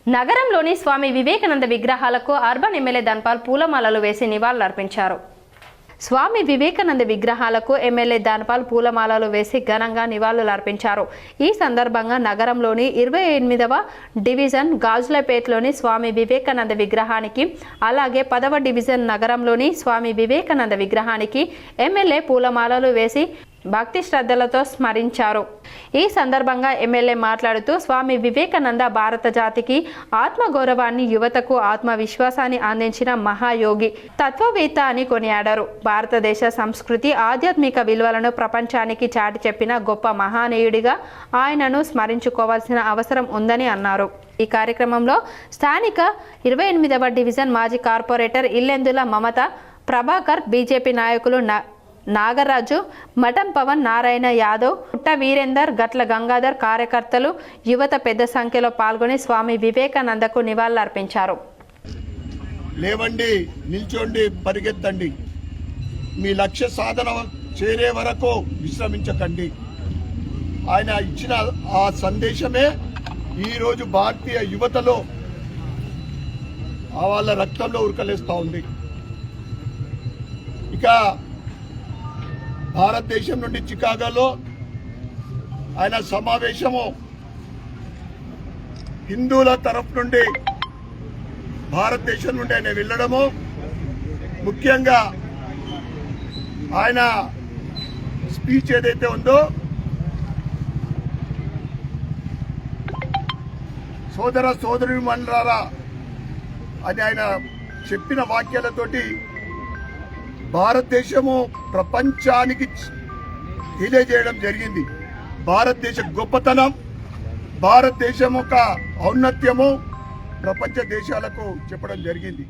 నగరంలోని స్వామి వివేకానంద విగ్రహాలకు urban MLA Dhanpal పూలమాలలు వేసి నివాళులర్పించారు. స్వామి వివేకానంద విగ్రహాలకు ఎమ్మెల్యే ధన్పాల్ పూలమాలలు వేసి ఘనంగా నివాళులర్పించారు. ఈ సందర్భంగా నగరంలోని 28వ డివిజన్ గాజులపేటలోని స్వామి వివేకానంద విగ్రహానికి, అలాగే 10వ డివిజన్ నగరంలోని స్వామి వివేకానంద విగ్రహానికి ఎమ్మెల్యే పూలమాలలు వేసి భక్తి శ్రద్ధలతో స్మరించారు. ఈ సందర్భంగా ఎమ్మెల్యే మాట్లాడుతూ స్వామి వివేకానంద భారత జాతికి ఆత్మగౌరవాన్ని, యువతకు ఆత్మవిశ్వాసాన్ని అందించిన మహాయోగి, తత్వవేత్త అని కొనియాడారు. భారతదేశ సంస్కృతి, ఆధ్యాత్మిక విలువలను ప్రపంచానికి చాటి చెప్పిన గొప్ప మహానీయుడిగా ఆయనను స్మరించుకోవాల్సిన అవసరం ఉందని అన్నారు. ఈ కార్యక్రమంలో స్థానిక 28వ డివిజన్ మాజీ కార్పొరేటర్ ఇల్లెందుల మమత, ప్రభాకర్, బీజేపీ నాయకులు నాగరాజు, మఠం పవన్, నారాయణ యాదవ్, పుట్ట వీరేందర్, గట్ల గంగాధర్, కార్యకర్తలు, యువత పెద్ద సంఖ్యలో పాల్గొని స్వామి వివేకానందకు నివాళులర్పించారు. లేవండి, నిల్చోండి, పరిగెత్తండి, మీ లక్ష్య సాధన చేరే వరకు విశ్రమించకండి. ఆయన ఇచ్చిన ఆ సందేశమే ఈరోజు భారతీయ యువతలో వాళ్ళ రక్తంలో ఉరకలేస్తూ ఉంది. ఇక భారతదేశం నుండి చికాగోలో ఆయన సమావేశము హిందువుల తరఫు నుండి భారతదేశం నుండి ఆయన వెళ్ళడము, ముఖ్యంగా ఆయన స్పీచ్ ఏదైతే ఉందో సోదర సోదరీమణులారా అని ఆయన చెప్పిన వాక్యాలతోటి భారతదేశము ప్రపంచానికి తెలియజేయడం జరిగింది. భారతదేశ గొప్పతనం, భారతదేశం యొక్క ఔన్నత్యము ప్రపంచ దేశాలకు చెప్పడం జరిగింది.